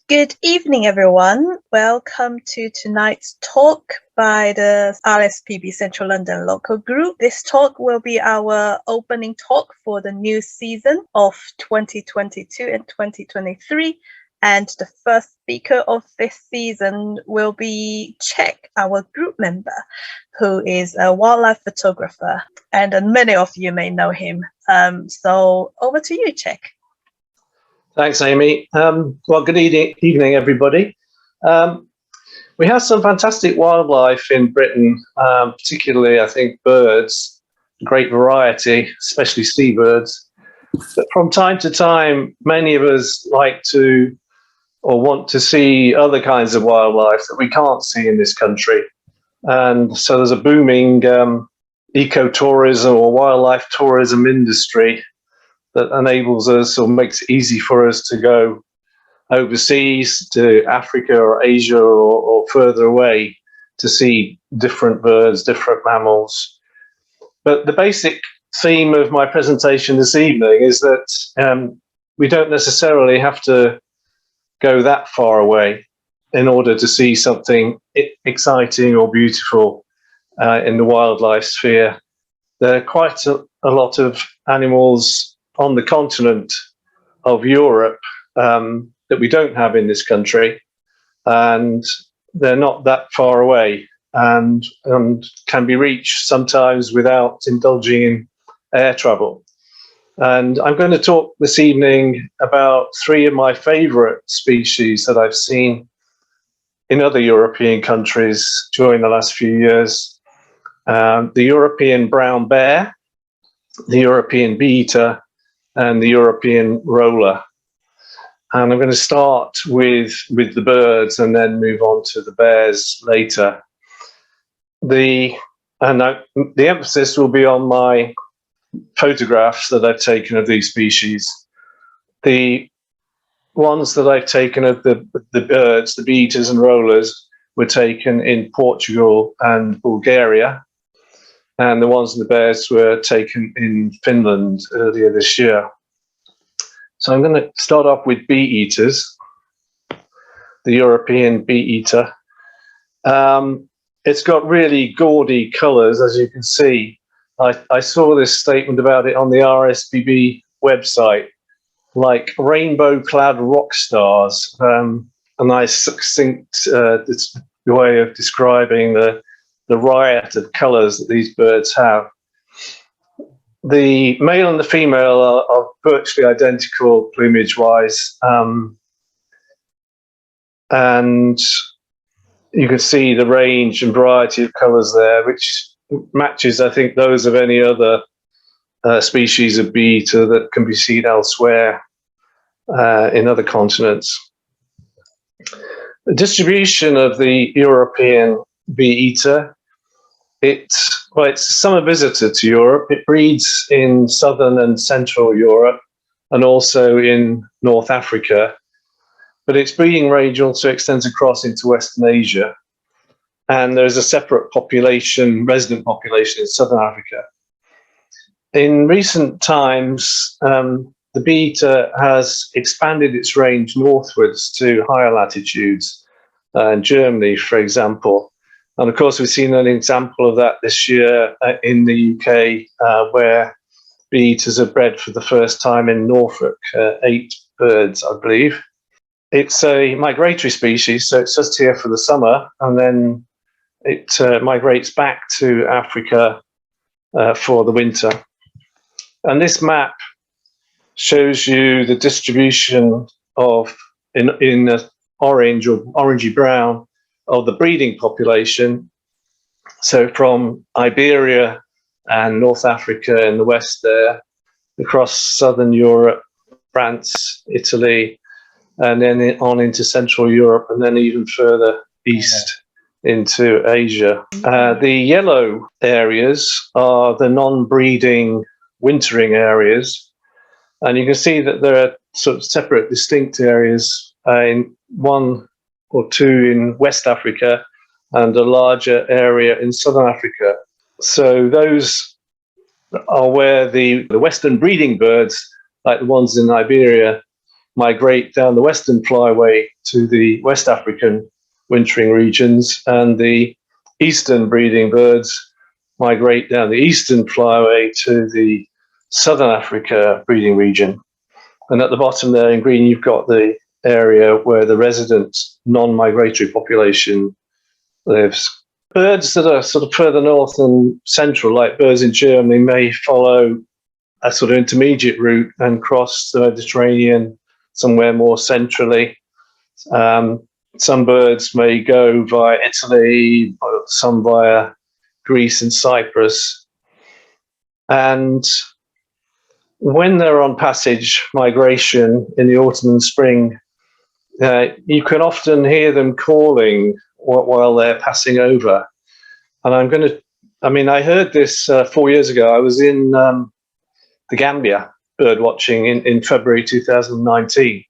Good evening, everyone. Welcome to tonight's talk by the RSPB Central London Local Group. This talk will be our opening talk for the new season of 2022 and 2023. And the first speaker of this season will be Czech, our group member, who is a wildlife photographer. And many of you may know him. So over to you, Czech. Thanks, Amy. Well, good evening, everybody. We have some fantastic wildlife in Britain, particularly, I think, birds, great variety, especially seabirds. But from time to time, many of us like to or want to see other kinds of wildlife that we can't see in this country. And so there's a booming ecotourism or wildlife tourism industry that enables us or makes it easy for us to go overseas to Africa or Asia or further away to see different birds, different mammals. But the basic theme of my presentation this evening is that we don't necessarily have to go that far away in order to see something exciting or beautiful in the wildlife sphere. There are quite a lot of animals on the continent of Europe that we don't have in this country, and they're not that far away and can be reached sometimes without indulging in air travel. And I'm going to talk this evening about three of my favorite species that I've seen in other European countries during the last few years. The European brown bear, the European bee-eater, and the European roller. And I'm going to start with the birds and then move on to the bears later. The emphasis will be on my photographs that I've taken of these species. The ones that I've taken of the birds, the bee-eaters and rollers, were taken in Portugal and Bulgaria. And the ones in the bears were taken in Finland earlier this year. So I'm going to start off with bee-eaters, the European bee-eater. It's got really gaudy colours, as you can see. I saw this statement about it on the RSPB website, like rainbow-clad rock stars. A nice succinct way of describing the riot of colours that these birds have. The male and the female are virtually identical plumage-wise, and you can see the range and variety of colours there, which matches, I think, those of any other species of bee-eater that can be seen elsewhere in other continents. The distribution of the European bee-eater, it's a summer visitor to Europe. It breeds in southern and central Europe and also in North Africa. But its breeding range also extends across into Western Asia. And there's a separate population, resident population in southern Africa. In recent times, the bee-eater has expanded its range northwards to higher latitudes, in Germany, for example. And of course, we've seen an example of that this year in the UK, where bee-eaters are bred for the first time in Norfolk, 8 birds, I believe. It's a migratory species, so it's just here for the summer, and then it migrates back to Africa for the winter. And this map shows you the distribution of, in orange or orangey brown, of the breeding population. So from Iberia and North Africa in the west there, across southern Europe, France, Italy, and then on into Central Europe, and then even further east into Asia. The yellow areas are the non-breeding wintering areas. And you can see that there are sort of separate, distinct areas, in 1 or 2 in West Africa and a larger area in Southern Africa. So those are where the Western breeding birds, like the ones in Iberia, migrate down the western flyway to the West African wintering regions, and the eastern breeding birds migrate down the eastern flyway to the southern Africa breeding region. And at the bottom there in green, you've got the area where the resident non-migratory population lives. Birds that are sort of further north and central, like birds in Germany, may follow a sort of intermediate route and cross the Mediterranean somewhere more centrally. Some birds may go via Italy, some via Greece and Cyprus. And when they're on passage migration in the autumn and spring, you can often hear them calling while they're passing over. And I heard this 4 years ago. I was in the Gambia bird watching in February 2019.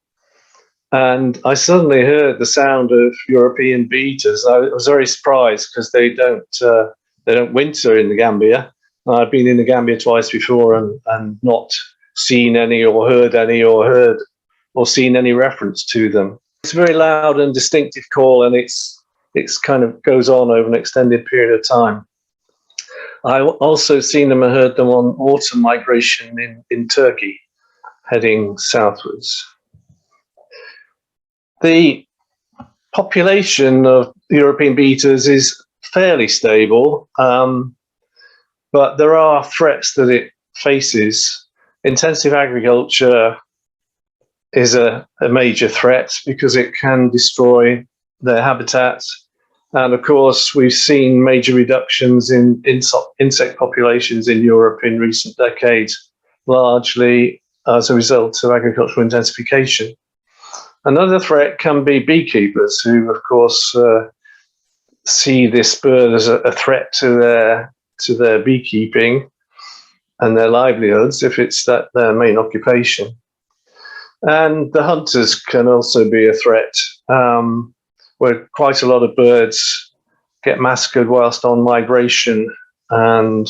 And I suddenly heard the sound of European beaters. I was very surprised because they don't winter in the Gambia. I've been in the Gambia twice before and not seen any or heard any or seen any reference to them. It's a very loud and distinctive call, and it's kind of goes on over an extended period of time. I've also seen them and heard them on autumn migration in Turkey, heading southwards. The population of European beaters is fairly stable, but there are threats that it faces. Intensive agriculture is a major threat because it can destroy their habitats. And of course, we've seen major reductions in insect populations in Europe in recent decades, largely as a result of agricultural intensification. Another threat can be beekeepers who, of course, see this bird as a threat to their beekeeping and their livelihoods if it's their main occupation. And the hunters can also be a threat, where quite a lot of birds get massacred whilst on migration and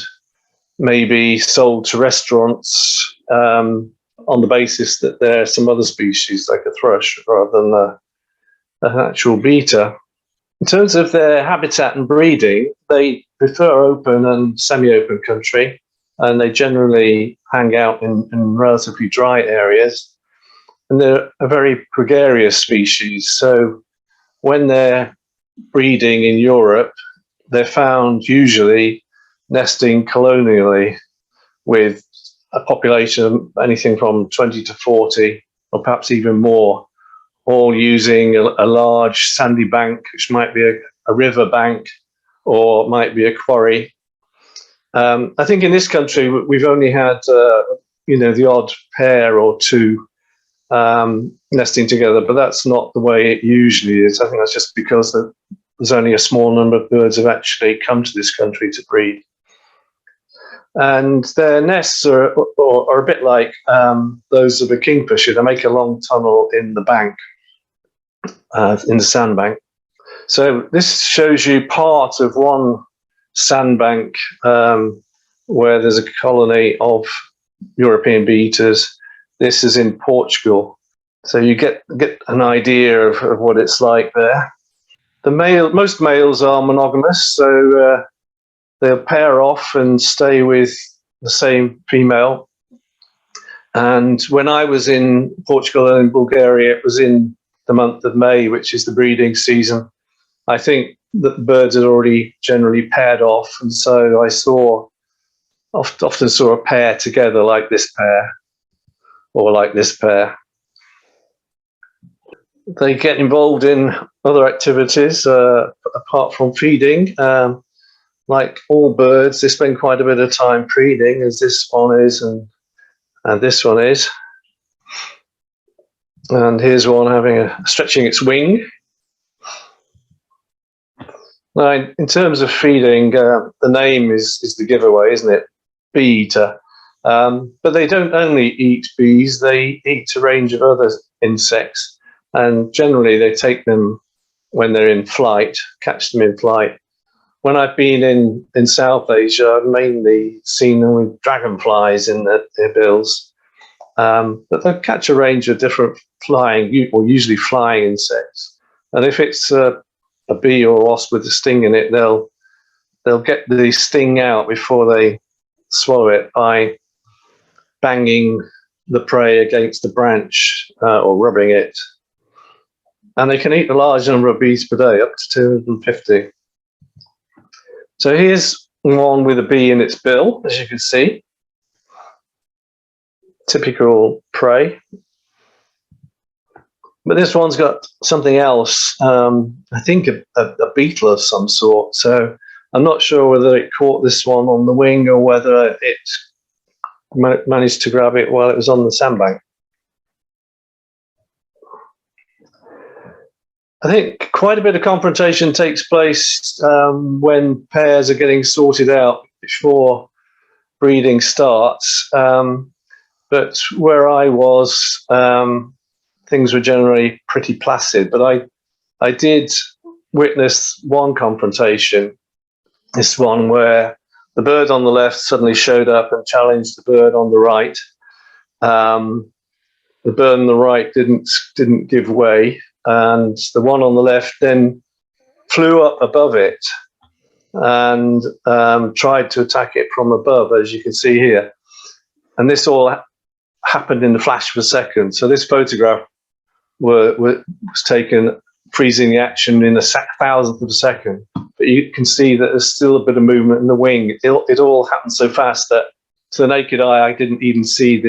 may be sold to restaurants on the basis that they're some other species, like a thrush, rather than an actual beater. In terms of their habitat and breeding, they prefer open and semi-open country, and they generally hang out in relatively dry areas. And they're a very gregarious species. So when they're breeding in Europe, they're found usually nesting colonially with a population of anything from 20 to 40, or perhaps even more, all using a large sandy bank, which might be a river bank or might be a quarry. I think in this country, we've only had, the odd pair or two nesting together, but that's not the way it usually is. I think that's just because there's only a small number of birds have actually come to this country to breed. And their nests are a bit like those of a kingfisher. They make a long tunnel in the bank, in the sandbank. So this shows you part of one sandbank where there's a colony of European beaters. This is in Portugal. So you get an idea of what it's like there. Most males are monogamous, so they'll pair off and stay with the same female. And when I was in Portugal and in Bulgaria, it was in the month of May, which is the breeding season. I think that the birds had already generally paired off, and so I often saw a pair together, like this pair, or like this pair. They get involved in other activities apart from feeding. Like all birds, they spend quite a bit of time feeding, as this one is, and this one is. And here's one stretching its wing. Now, in terms of feeding, the name is the giveaway, isn't it? Bee eater. But they don't only eat bees, they eat a range of other insects. And generally, they take them when they're in flight, catch them in flight. When I've been in South Asia, I've mainly seen them with dragonflies in their bills. But they'll catch a range of different flying, or usually flying insects. And if it's a bee or a wasp with a sting in it, they'll get the sting out before they swallow it by banging the prey against the branch or rubbing it. And they can eat a large number of bees per day, up to 250. So here's one with a bee in its bill, as you can see. Typical prey. But this one's got something else, I think a beetle of some sort. So I'm not sure whether it caught this one on the wing or whether it managed to grab it while it was on the sandbank. I think quite a bit of confrontation takes place when pairs are getting sorted out before breeding starts. But where I was, things were generally pretty placid. But I did witness one confrontation, this one where the bird on the left suddenly showed up and challenged the bird on the right. The bird on the right didn't give way, and the one on the left then flew up above it and tried to attack it from above, as you can see here. And this all happened in the flash of a second. So this photograph was taken freezing the action in a thousandth of a second. But you can see that there's still a bit of movement in the wing. It all happened so fast that to the naked eye, I didn't even see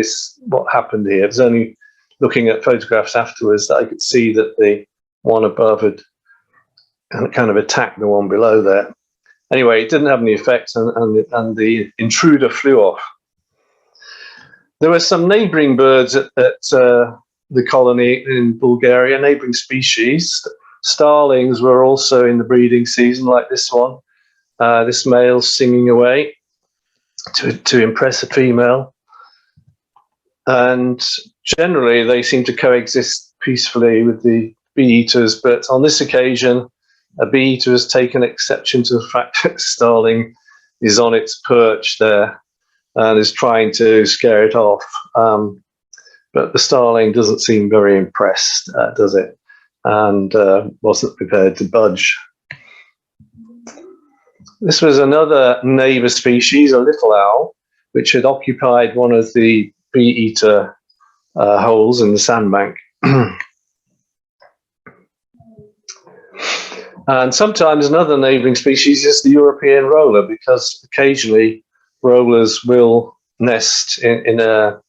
what happened here. It was only looking at photographs afterwards that I could see that the one above had kind of attacked the one below there. Anyway, it didn't have any effect, and the intruder flew off. There were some neighbouring birds at the colony in Bulgaria, neighbouring species. Starlings were also in the breeding season, like this one. This male singing away to impress a female. And generally, they seem to coexist peacefully with the bee-eaters, but on this occasion, a bee-eater has taken exception to the fact that the starling is on its perch there and is trying to scare it off. But the starling doesn't seem very impressed, does it? And wasn't prepared to budge. This was another neighbour species, a little owl, which had occupied one of the bee-eater holes in the sandbank. And sometimes another neighbouring species is the European roller, because occasionally rollers will nest in a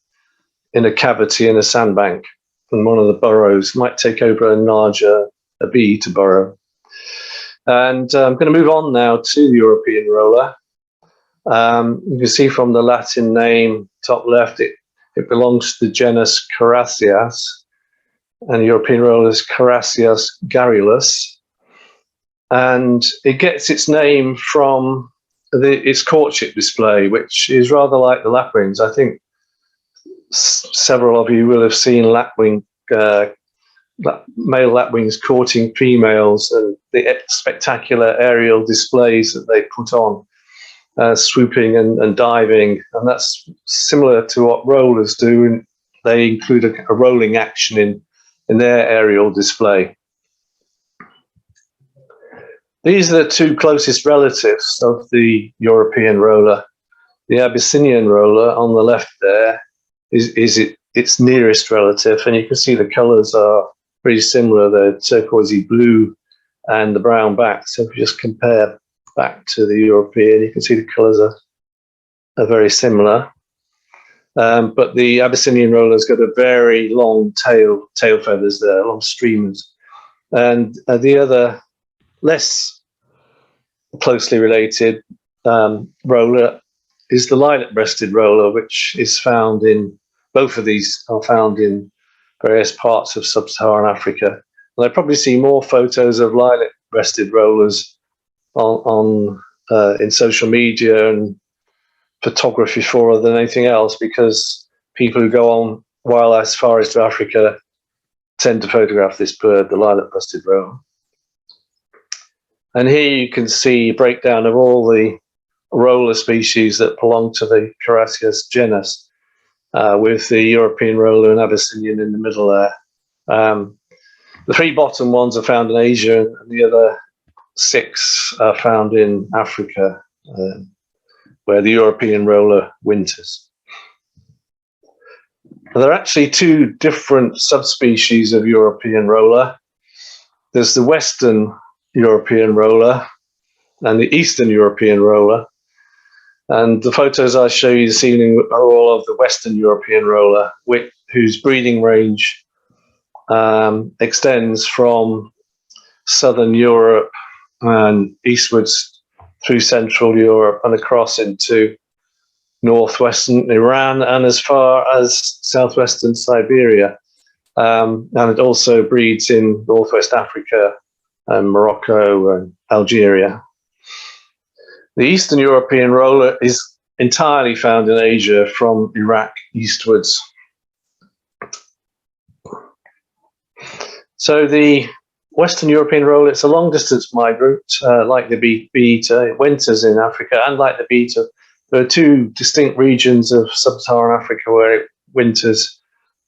cavity in a sandbank, and one of the burrows might take over and enlarge a bee-eater burrow. And I'm going to move on now to the European roller. You can see from the Latin name, top left, it belongs to the genus Carassias, and the European roller is Carassias garrulus. And it gets its name from its courtship display, which is rather like the lapwings. I think several of you will have seen male lapwings courting females, and the spectacular aerial displays that they put on, swooping and diving. And that's similar to what rollers do, and they include a rolling action in their aerial display. These are the two closest relatives of the European roller. The Abyssinian roller on the left there is its nearest relative, and you can see the colours are pretty similar. The turquoisey blue and the brown back. So if you just compare back to the European, you can see the colours are very similar. But the Abyssinian roller's got a very long tail feathers there, long streamers. And the other, less closely related roller is the lilac-breasted roller, which is found in, both of these are found in various parts of sub-Saharan Africa. And I probably see more photos of lilac-breasted rollers in social media and photography for than anything else, because people who go on wildlife safaris to Africa tend to photograph this bird, the lilac-breasted roller. And here you can see a breakdown of all the roller species that belong to the Carassias genus. with the European roller and Abyssinian in the middle there. The 3 bottom ones are found in Asia, and the other 6 are found in Africa, where the European roller winters. There are actually 2 different subspecies of European roller. There's the Western European roller and the Eastern European roller. And the photos I show you this evening are all of the Western European roller, whose breeding range extends from Southern Europe and eastwards through Central Europe and across into northwestern Iran and as far as southwestern Siberia. And it also breeds in northwest Africa and Morocco and Algeria. The Eastern European roller is entirely found in Asia from Iraq eastwards. So the Western European roller, it's a long-distance migrant, like the bee-eater. It winters in Africa, and like the bee-eater, there are 2 distinct regions of sub-Saharan Africa where it winters.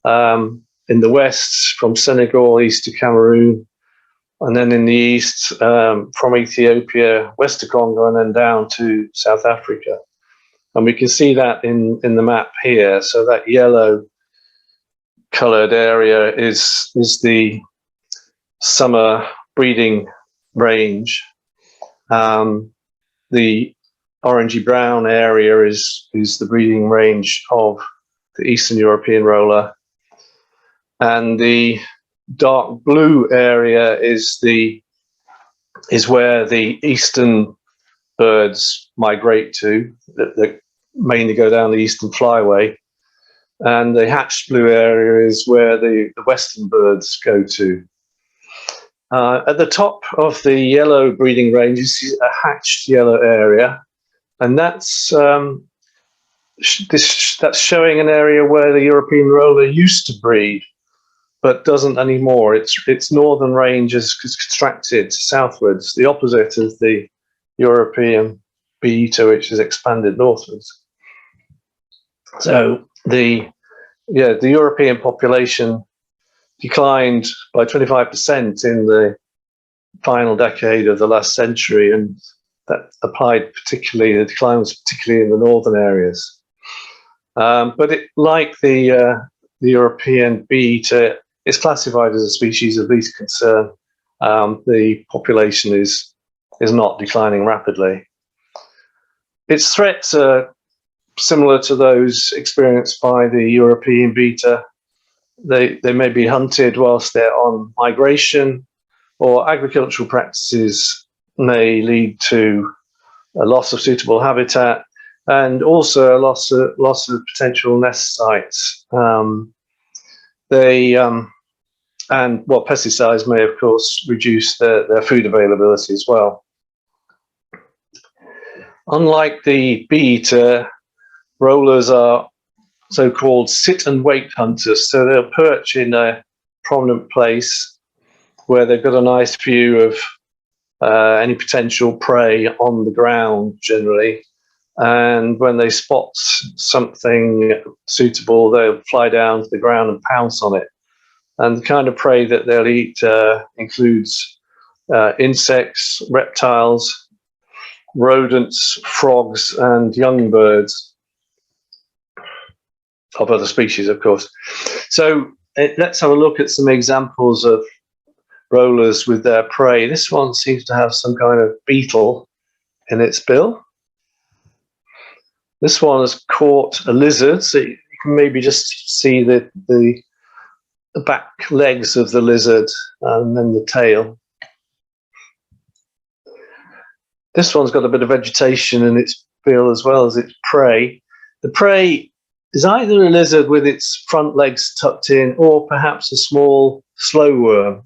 In the west, from Senegal east to Cameroon, and then in the east, from Ethiopia, west to Congo, and then down to South Africa. And we can see that in the map here. So that yellow coloured area is the summer breeding range. The orangey brown area is the breeding range of the Eastern European roller. And the dark blue area is where the eastern birds migrate to, that mainly go down the eastern flyway. And the hatched blue area is where the western birds go to. At the top of the yellow breeding range, you see a hatched yellow area, and that's showing an area where the European roller used to breed, but doesn't anymore. Its northern range is contracted southwards, the opposite of the European bee-eater, which is expanded northwards. So the European population declined by 25% in the final decade of the last century, and that applied the decline was particularly in the northern areas. But like the European bee-eater, it's classified as a species of least concern. The population is not declining rapidly. Its threats are similar to those experienced by the European bee-eater. They may be hunted whilst they're on migration, or agricultural practices may lead to a loss of suitable habitat and also a loss of potential nest sites. Pesticides may, of course, reduce their food availability as well. Unlike the bee-eater, rollers are so-called sit and wait hunters. So they'll perch in a prominent place where they've got a nice view of any potential prey on the ground generally. And when they spot something suitable, they'll fly down to the ground and pounce on it. And the kind of prey that they'll eat includes insects, reptiles, rodents, frogs, and young birds of other species, of course. So let's have a look at some examples of rollers with their prey. This one seems to have some kind of beetle in its bill. This one has caught a lizard, so you can maybe just see the back legs of the lizard and then the tail. This one's got a bit of vegetation in its bill as well as its prey. The prey is either a lizard with its front legs tucked in, or perhaps a small slow worm,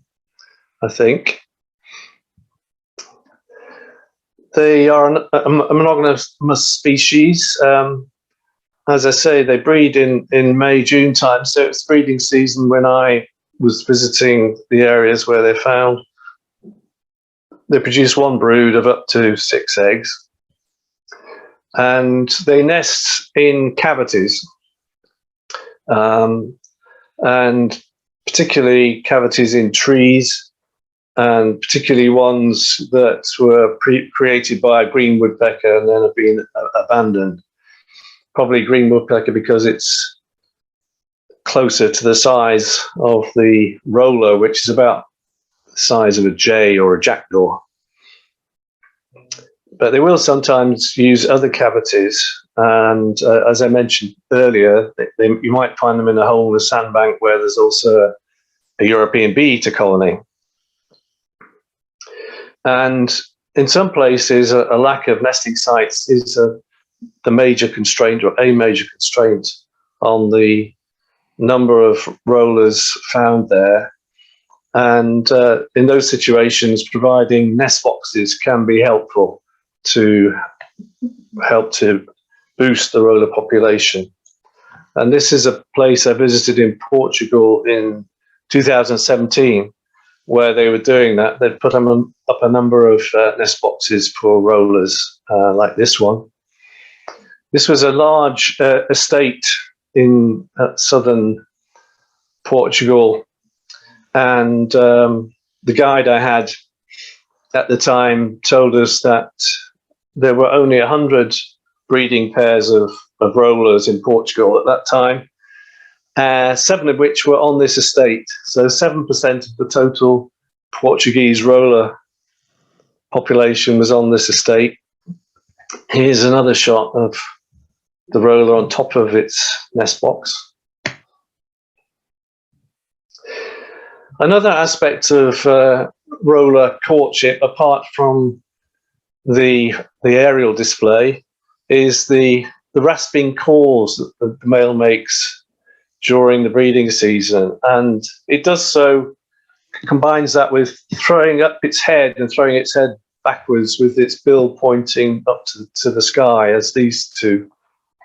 I think. They are a monogamous species. As I say, they breed in May, June time, so it's breeding season when I was visiting the areas where they're found. They produce one brood of up to 6 eggs, and they nest in cavities. and particularly cavities in trees, and particularly ones that were created by a green woodpecker and then have been abandoned. Probably green woodpecker because it's closer to the size of the roller, which is about the size of a jay or a jackdaw. But they will sometimes use other cavities, and as I mentioned earlier, you might find them in a hole in a sandbank where there's also a European bee-eater colony. And in some places, a lack of nesting sites is the major constraint, or a major constraint, on the number of rollers found there. And in those situations, providing nest boxes can be helpful to help to boost the roller population. And this is a place I visited in Portugal in 2017, where they were doing that. They'd put up a number of nest boxes for rollers like this one. This was a large estate in southern Portugal, and the guide I had at the time told us that there were only 100 breeding pairs of rollers in Portugal at that time, 7 of which were on this estate. So 7% of the total Portuguese roller population was on this estate. Here's another shot of the roller on top of its nest box. Another aspect of roller courtship, apart from the aerial display, is the rasping calls that the male makes during the breeding season, and it does so, combines that with throwing up its head and throwing its head backwards with its bill pointing up to the sky, as these two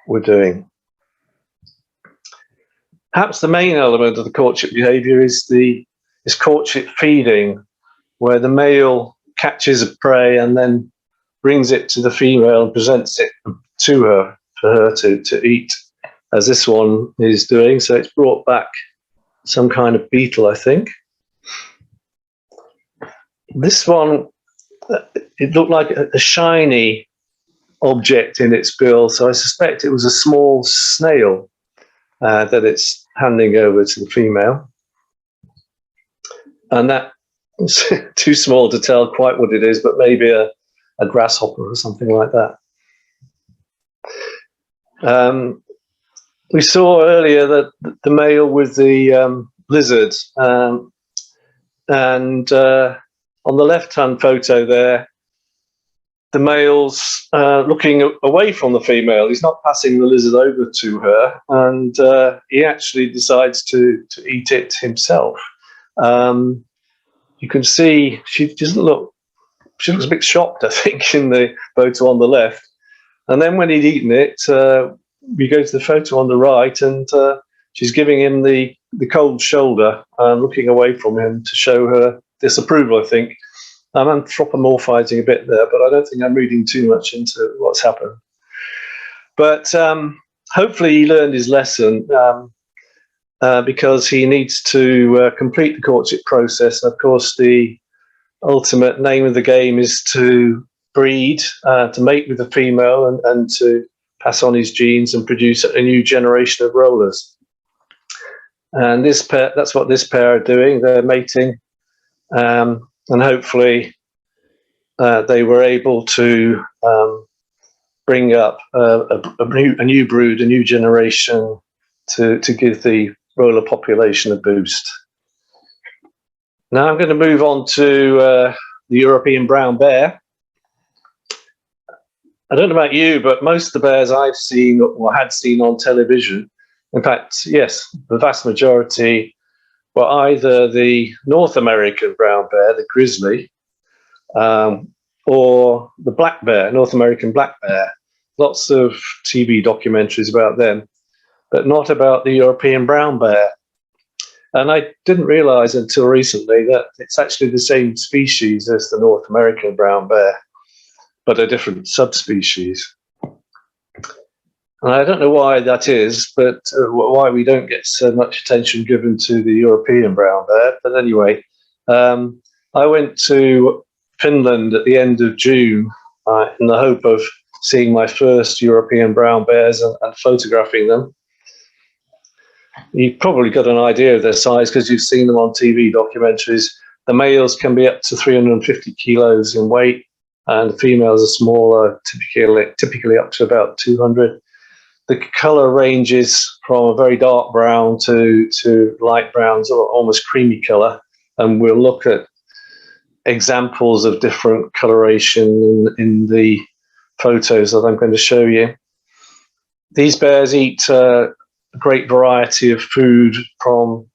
were doing. Perhaps the main element of the courtship behaviour is courtship feeding, where the male catches a prey and then brings it to the female and presents it to her for her to eat, as this one is doing. So it's brought back some kind of beetle, I think. This one, it looked like a shiny object in its bill, so I suspect it was a small snail that it's handing over to the female. And that's too small to tell quite what it is, but maybe a grasshopper or something like that. We saw earlier that the male with the lizard, and on the left-hand photo there, the male's looking away from the female. He's not passing the lizard over to her, and he actually decides to eat it himself. You can see she looks a bit shocked, I think, in the photo on the left. And then when he'd eaten it, we go to the photo on the right, and she's giving him the cold shoulder and looking away from him to show her disapproval, I think. I'm anthropomorphizing a bit there, but I don't think I'm reading too much into what's happened. But hopefully he learned his lesson, because he needs to complete the courtship process. And of course, the ultimate name of the game is to breed, to mate with the female, and to pass on his genes and produce a new generation of rollers. And this pair, that's what this pair are doing. They're mating, and hopefully they were able to bring up a new brood, a new generation, to give the roller population a boost. Now I'm going to move on to the European brown bear. I don't know about you, but most of the bears I've seen or had seen on television, in fact, yes, the vast majority were either the North American brown bear, the grizzly, or the black bear, North American black bear. Lots of TV documentaries about them, but not about the European brown bear. And I didn't realize until recently that it's actually the same species as the North American brown bear, but a different subspecies. And I don't know why that is, but why we don't get so much attention given to the European brown bear. But anyway, I went to Finland at the end of June in the hope of seeing my first European brown bears and photographing them. You've probably got an idea of their size because you've seen them on TV documentaries. The males can be up to 350 kilos in weight, and the females are smaller, typically up to about 200. The colour ranges from a very dark brown to light browns or almost creamy colour, and we'll look at examples of different coloration in the photos that I'm going to show you. These bears eat a great variety of food, from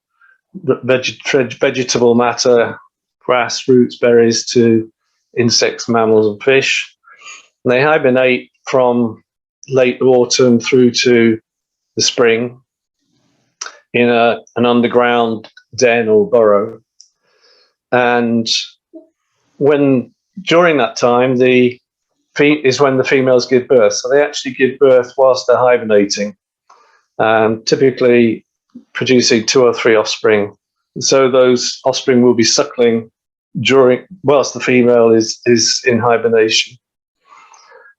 vegetable matter, grass, fruits, berries, to insects, mammals and fish. And they hibernate from late autumn through to the spring in an underground den or burrow. And during that time, is when the females give birth. So they actually give birth whilst they're hibernating, typically producing 2 or 3 offspring. So those offspring will be suckling whilst the female is in hibernation.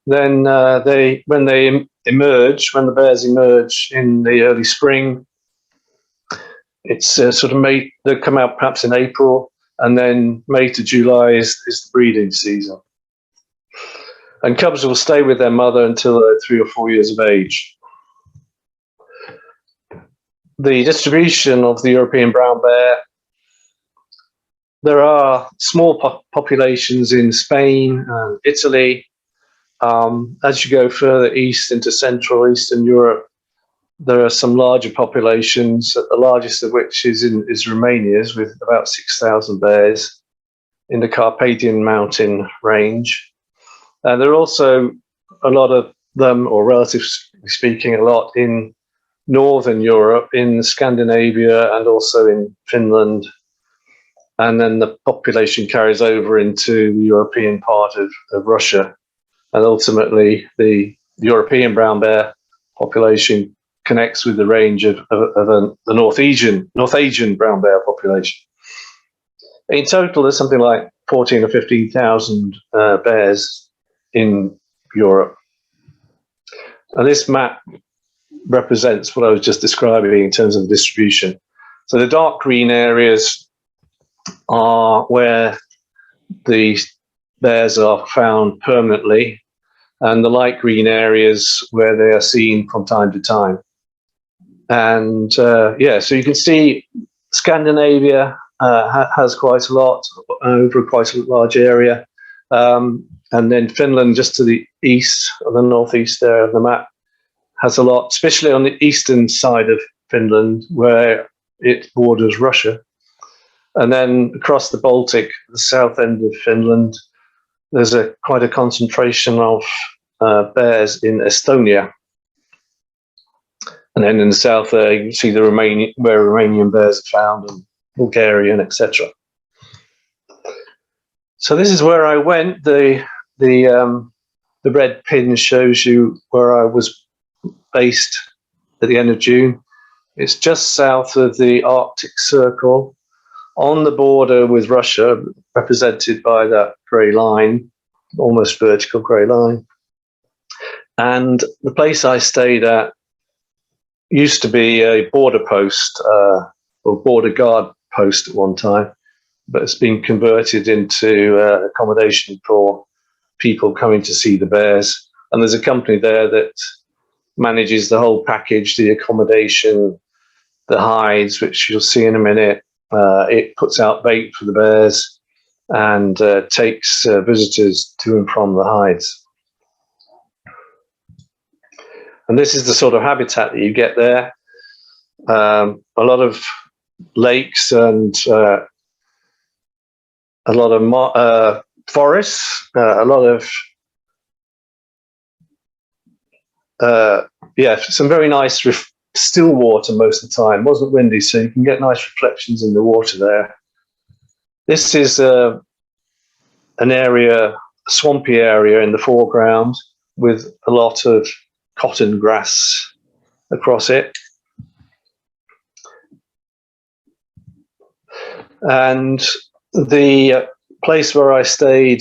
Then when the bears emerge in the early spring, it's sort of May. They come out perhaps in April, and then May to July is the breeding season. And cubs will stay with their mother until they're 3 or 4 years of age. The distribution of the European brown bear: there are small populations in Spain and Italy. As you go further east into Central Eastern Europe, there are some larger populations, the largest of which is Romania's, with about 6,000 bears in the Carpathian mountain range. There are also a lot of them, or relatively speaking, a lot in Northern Europe, in Scandinavia, and also in Finland. And then the population carries over into the European part of Russia. And ultimately, the European brown bear population connects with the range of the North Asian brown bear population. In total, there's something like 14 or 15,000 bears in Europe. And this map represents what I was just describing in terms of distribution. So the dark green areas are where the bears are found permanently, and the light green areas where they are seen from time to time. And so you can see Scandinavia has quite a lot, over quite a large area. And then Finland, just to the east, or the northeast there of the map, has a lot, especially on the eastern side of Finland, where it borders Russia. And then across the Baltic, the south end of Finland, there's quite a concentration of bears in Estonia. And then in the south there, you can see where Romanian bears are found, and Bulgarian, etc. So this is where I went. The red pin shows you where I was based at the end of June. It's just south of the Arctic Circle, on the border with Russia, represented by that grey line, almost vertical grey line. And the place I stayed at used to be a border post, or border guard post at one time, but it's been converted into accommodation for people coming to see the bears. And there's a company there that manages the whole package, the accommodation, the hides, which you'll see in a minute. It puts out bait for the bears and takes visitors to and from the hides. And this is the sort of habitat that you get there. A lot of lakes and a lot of forests, a lot of some very nice still water most of the time. It wasn't windy, so you can get nice reflections in the water there. This is an area, a swampy area in the foreground, with a lot of cotton grass across it. And the place where I stayed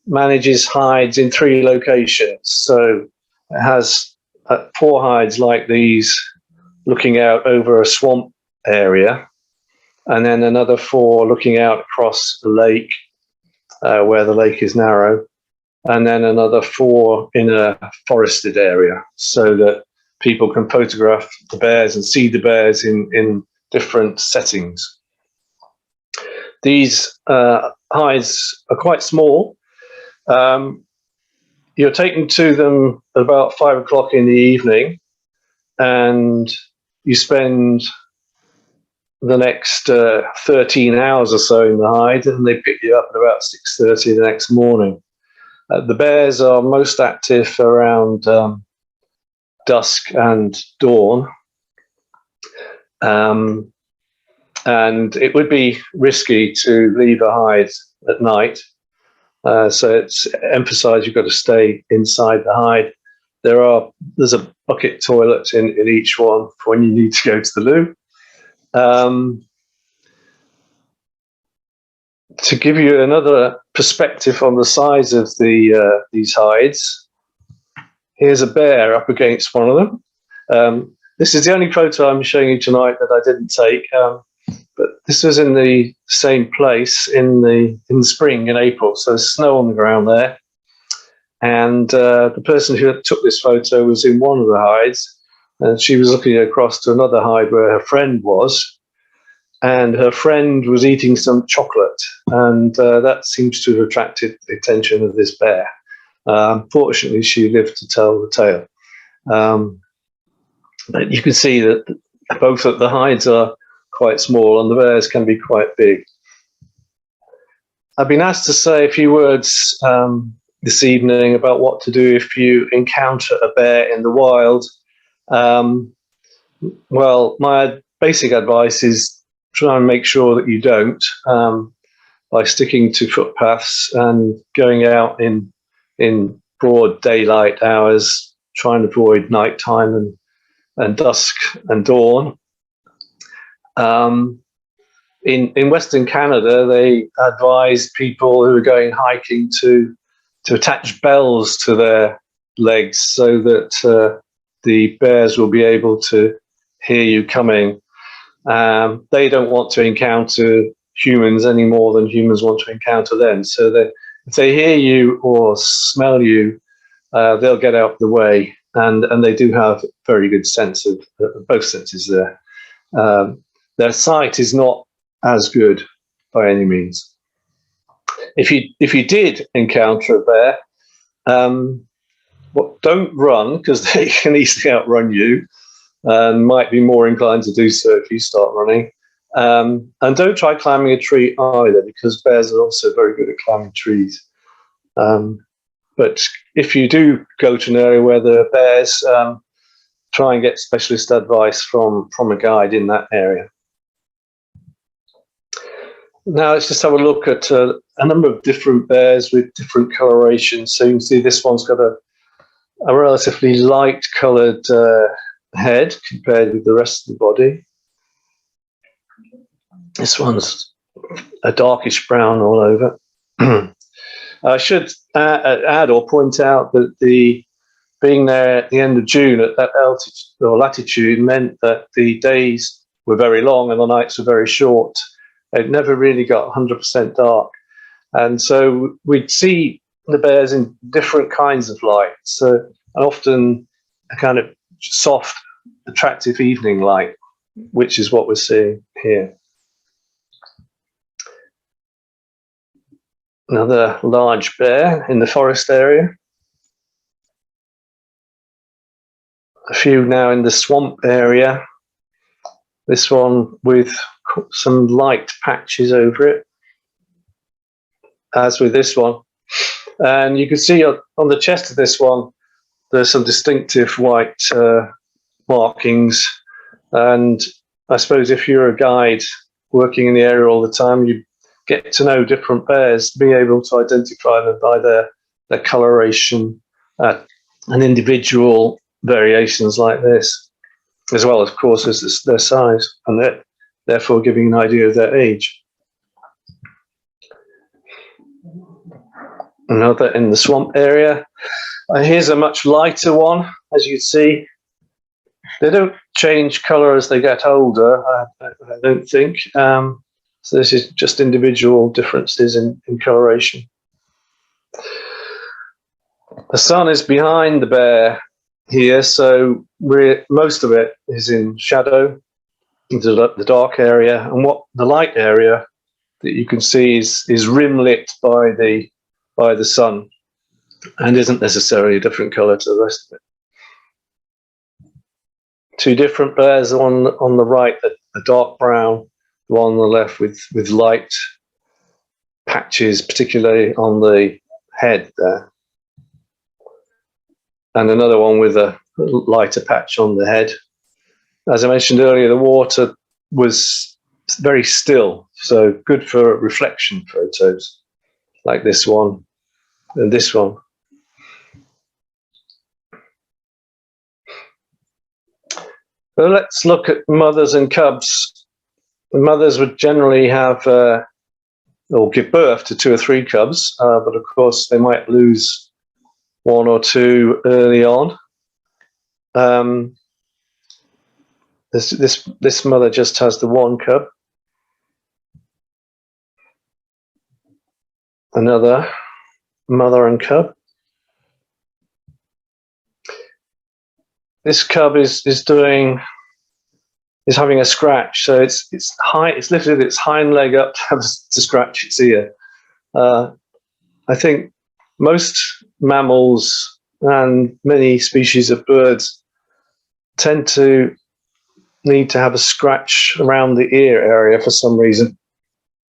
manages hides in 3 locations. So it has 4 hides like these looking out over a swamp area, and then another 4 looking out across the lake where the lake is narrow, and then another 4 in a forested area so that people can photograph the bears and see the bears in different settings. These hides are quite small. You're taken to them at about 5 o'clock in the evening, and you spend the next 13 hours or so in the hide, and they pick you up at about 6:30 the next morning. The bears are most active around dusk and dawn. And it would be risky to leave a hide at night. So it's emphasised you've got to stay inside the hide. There's a bucket toilet in each one for when you need to go to the loo. To give you another perspective on the size of these hides, here's a bear up against one of them. This is the only photo I'm showing you tonight that I didn't take. But this was in the same place in the spring, in April, so there's snow on the ground there. And the person who took this photo was in one of the hides, and she was looking across to another hide where her friend was, and her friend was eating some chocolate, and that seems to have attracted the attention of this bear. Fortunately, she lived to tell the tale. But you can see that both of the hides are quite small, and the bears can be quite big. I've been asked to say a few words this evening about what to do if you encounter a bear in the wild. Well, my basic advice is try and make sure that you don't, by sticking to footpaths and going out in broad daylight hours, trying to avoid nighttime and dusk and dawn. In Western Canada, they advise people who are going hiking to attach bells to their legs so that the bears will be able to hear you coming. They don't want to encounter humans any more than humans want to encounter them. So that if they hear you or smell you, they'll get out of the way. And they do have a very good sense of both senses there. Their sight is not as good by any means. If you did encounter a bear, don't run, because they can easily outrun you and might be more inclined to do so if you start running. And don't try climbing a tree either, because bears are also very good at climbing trees. But if you do go to an area where there are bears, try and get specialist advice from a guide in that area. Now let's just have a look at a number of different bears with different colorations. So you can see this one's got a relatively light coloured head compared with the rest of the body. This one's a darkish brown all over. I should add or point out that being there at the end of June at that altitude or latitude meant that the days were very long and the nights were very short. It never really got 100% dark. And so we'd see the bears in different kinds of light. So and often a kind of soft, attractive evening light, which is what we're seeing here. Another large bear in the forest area. A few now in the swamp area. This one with some light patches over it, as with this one. And you can see on the chest of this one, there's some distinctive white markings. And I suppose if you're a guide working in the area all the time, you get to know different bears, be able to identify them by their coloration. An individual variations like this, as well, of course, as their size, and therefore giving an idea of their age. Another in the swamp area. Here's a much lighter one, as you see. They don't change colour as they get older, I don't think. So this is just individual differences in coloration. The sun is behind the bear here, so most of it is in shadow, the dark area, and what the light area that you can see is rim lit by the sun, and isn't necessarily a different colour to the rest of it. Two different bears on the right, a dark brown, the one on the left with light patches, particularly on the head there, and another one with a lighter patch on the head. As I mentioned earlier, the water was very still, so good for reflection photos, like this one and this one. Well, let's look at mothers and cubs. The mothers would generally have or give birth to 2 or 3 cubs, but of course they might lose 1 or 2 early on. This mother just has the 1 cub. Another mother and cub. This cub is having a scratch, so it's lifted its hind leg up to scratch its ear. I think most mammals and many species of birds tend to need to have a scratch around the ear area for some reason.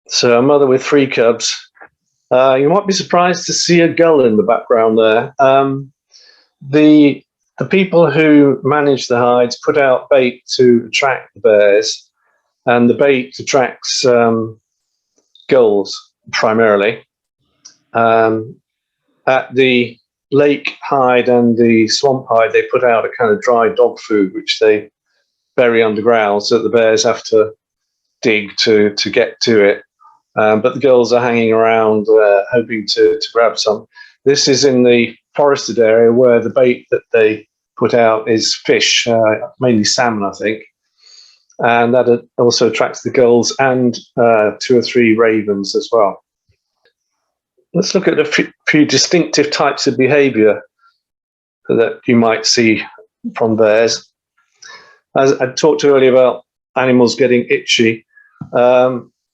So a mother with 3 cubs. You might be surprised to see a gull in the background there. The people who manage the hides put out bait to attract the bears, and the bait attracts gulls primarily. At the lake hide and the swamp hide, they put out a kind of dry dog food, which they bury underground, so that the bears have to dig to get to it. But the gulls are hanging around hoping to grab some. This is in the forested area where the bait that they put out is fish, mainly salmon, I think. And that also attracts the gulls and 2 or 3 ravens as well. Let's look at a few distinctive types of behaviour that you might see from bears. As I talked earlier about animals getting itchy,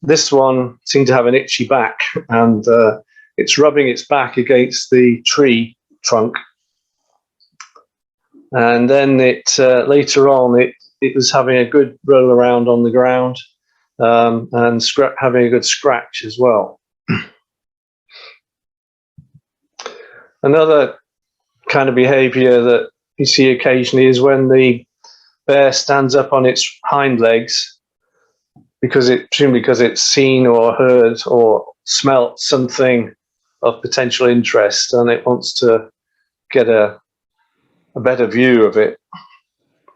this one seemed to have an itchy back, and it's rubbing its back against the tree trunk. And then later on, it was having a good roll around on the ground, and having a good scratch as well. Another kind of behaviour that you see occasionally is when the bear stands up on its hind legs, presumably because it's seen or heard or smelt something of potential interest, and it wants to get a better view of it.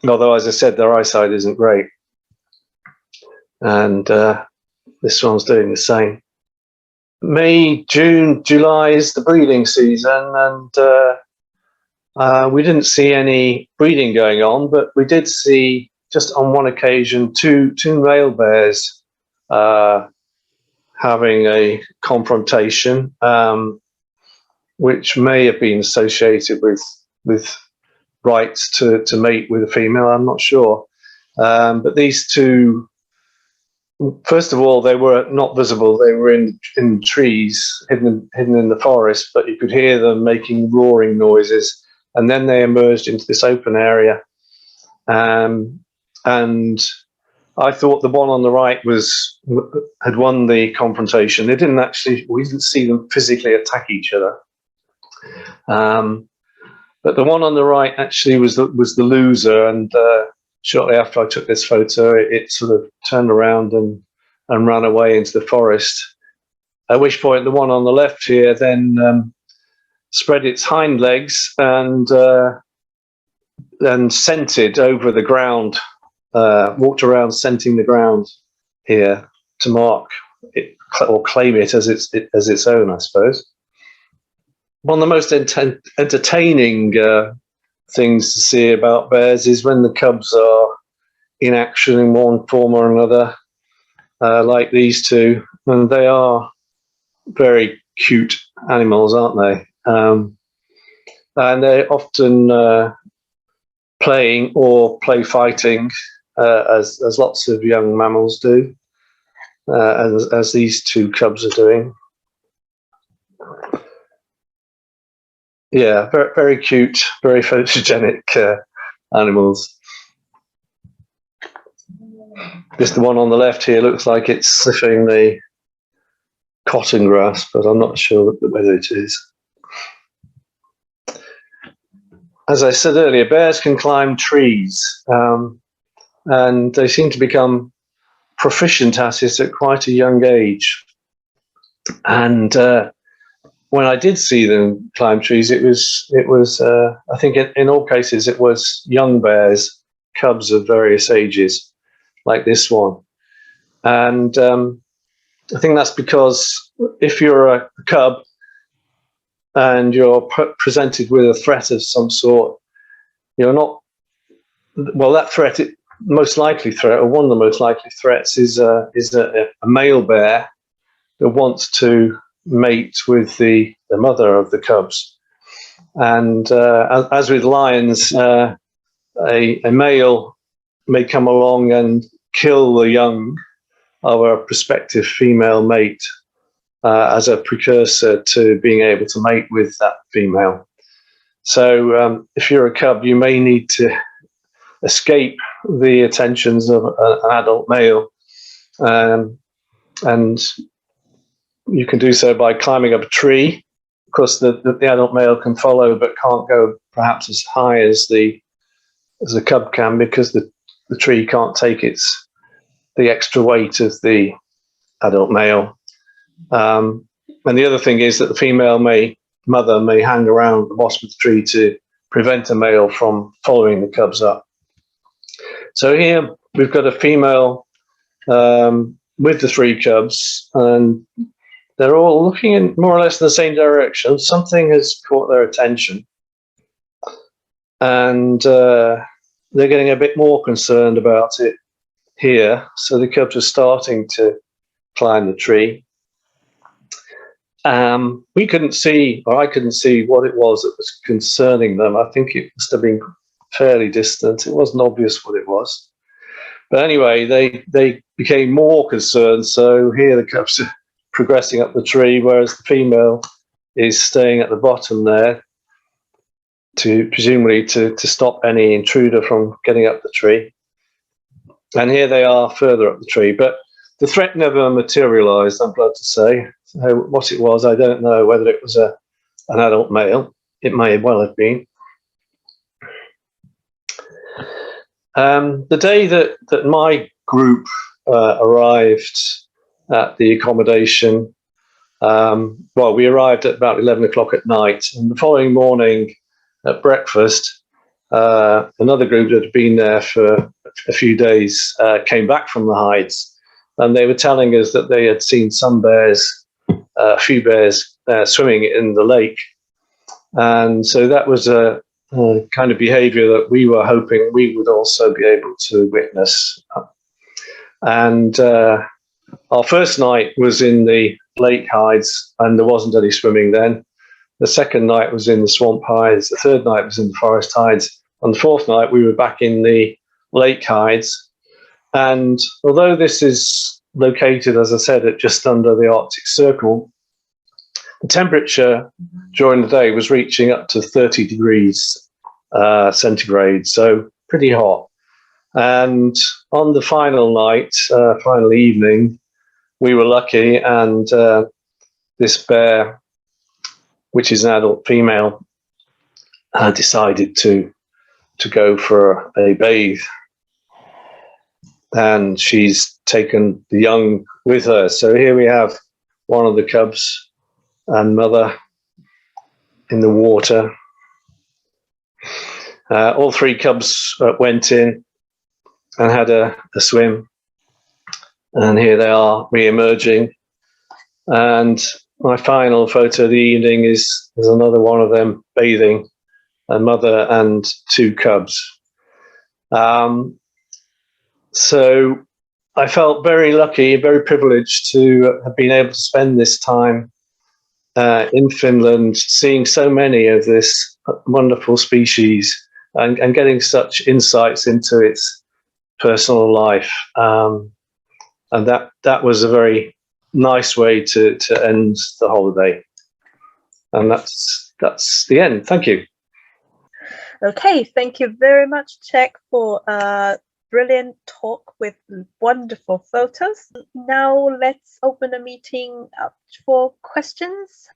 Although, as I said, their eyesight isn't great. And this one's doing the same. May, June, July is the breeding season, and we didn't see any breeding going on, but we did see, just on one occasion, two male bears having a confrontation, which may have been associated with rights to mate with a female. I'm not sure. But these two, first of all, they were not visible. They were in trees, hidden in the forest, but you could hear them making roaring noises. And then they emerged into this open area. And I thought the one on the right had won the confrontation. We didn't see them physically attack each other. But the one on the right actually was the loser, and shortly after I took this photo, it sort of turned around and ran away into the forest. At which point the one on the left here then spread its hind legs and and scented over the ground, walked around scenting the ground here to mark it or claim it as its own, I suppose. One of the most entertaining things to see about bears is when the cubs are in action in one form or another, like these two, and they are very cute animals, aren't they? And they're often playing or play fighting, as lots of young mammals do, as these two cubs are doing. Yeah, very, very cute, very photogenic animals. Just the one on the left here looks like it's sniffing the cotton grass, but I'm not sure whether it is. As I said earlier, bears can climb trees, and they seem to become proficient at it at quite a young age. And when I did see them climb trees, it was I think in all cases it was young bears, cubs of various ages, like this one. And I think that's because if you're a cub and you're presented with a threat of some sort, you're not, well, that threat, most likely threat, or one of the most likely threats is a male bear that wants to mate with the mother of the cubs. And as with lions, a male may come along and kill the young of a prospective female mate as a precursor to being able to mate with that female. So if you're a cub, you may need to escape the attentions of an adult male, and you can do so by climbing up a tree. Of course, the adult male can follow, but can't go perhaps as high as the cub can, because the tree can't take the extra weight of the adult male. And the other thing is that the female mother may hang around the bottom of the tree to prevent a male from following the cubs up. So here we've got a female with the three cubs, and they're all looking in more or less in the same direction. Something has caught their attention, and they're getting a bit more concerned about it here. So the cubs are starting to climb the tree. We couldn't see, or I couldn't see, what it was that was concerning them. I think it must have been fairly distant. It wasn't obvious what it was. But anyway, they became more concerned. So here the cubs are progressing up the tree, whereas the female is staying at the bottom there, presumably to stop any intruder from getting up the tree. And here they are further up the tree. But the threat never materialized, I'm glad to say. So what it was, I don't know. Whether it was an adult male, it may well have been. The day that my group arrived at the accommodation, well, we arrived at about 11 o'clock at night, and the following morning at breakfast, another group that had been there for a few days came back from the hides, and they were telling us that they had seen some bears, a few bears swimming in the lake. And so that was a kind of behavior that we were hoping we would also be able to witness. And our first night was in the lake hides, and there wasn't any swimming then. The second night was in the swamp hides. The third night was in the forest hides. On the fourth night, we were back in the lake hides. And although this is located, as I said, at just under the Arctic Circle, the temperature during the day was reaching up to 30 degrees centigrade, so pretty hot. And on the final night, final evening, we were lucky, and this bear, which is an adult female, decided to go for a bathe. And she's taken the young with her. So here we have one of the cubs and mother in the water. All three cubs went in and had a swim, and here they are re-emerging. And my final photo of the evening is another one of them bathing, a mother and two cubs. So I felt very lucky, very privileged to have been able to spend this time in Finland, seeing so many of this wonderful species and getting such insights into its personal life. And that was a very nice way to end the holiday. And that's the end. Thank you. Okay, thank you very much, Czech, for a brilliant talk with wonderful photos. Now let's open the meeting up for questions.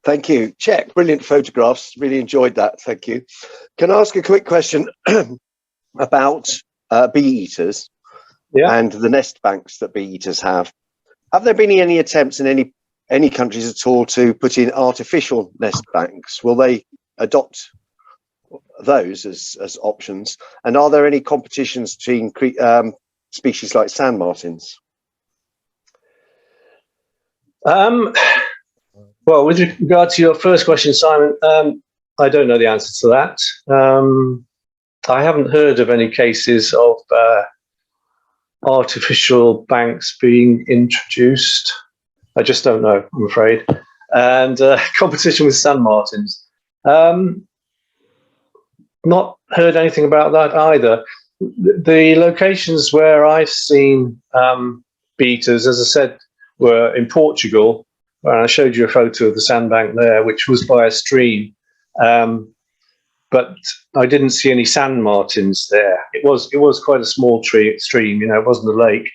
Thank you, Czech. Brilliant photographs. Really enjoyed that. Thank you. Can I ask a quick question about bee eaters and the nest banks that bee eaters have? Have there been any attempts in any countries at all to put in artificial nest banks? Will they adopt those as options? And are there any competitions between species like sand martins? Well, with regard to your first question, Simon, I don't know the answer to that. I haven't heard of any cases of artificial banks being introduced. I just don't know, I'm afraid. And competition with sand martins. Not heard anything about that either. The locations where I've seen beaters, as I said, were in Portugal. And I showed you a photo of the sandbank there, which was by a stream. But I didn't see any sand martins there. It was quite a small stream, you know, it wasn't a lake.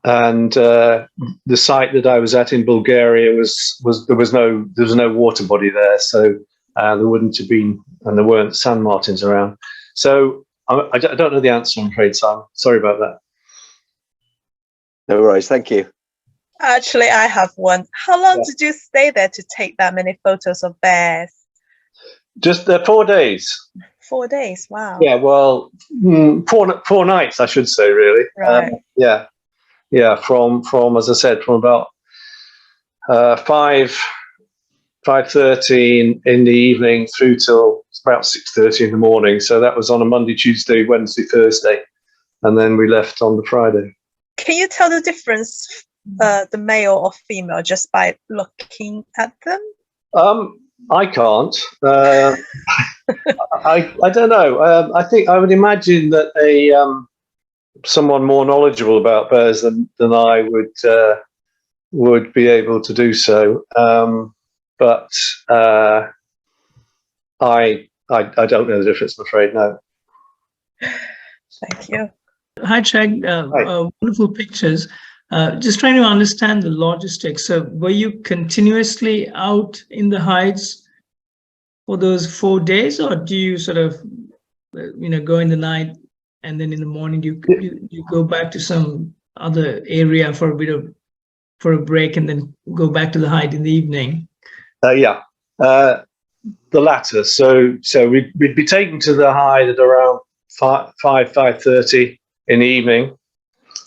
And the site that I was at in Bulgaria there was no water body there, so there wouldn't have been, and there weren't sand martins around. So I don't know the answer, I'm afraid, Simon. Sorry about that. No worries, thank you. Actually, I have one. How long did you stay there to take that many photos of bears? Just 4 days. 4 days, wow. Yeah, well, 4 nights, I should say, really. Right. Yeah. From as I said, from about 5:30 in the evening through till about 6:30 in the morning. So that was on a Monday, Tuesday, Wednesday, Thursday, and then we left on the Friday. Can you tell the difference, the male or female, just by looking at them? I can't. I don't know. I think I would imagine that someone more knowledgeable about bears than I would be able to do so. But I don't know the difference, I'm afraid. No. Thank you. Hi, Czech. Wonderful pictures. Just trying to understand the logistics. So were you continuously out in the hides for those 4 days, or do you sort of, go in the night and then in the morning you go back to some other area for a break and then go back to the hide in the evening? The latter. So we'd be taken to the hide at around 5:30 in the evening,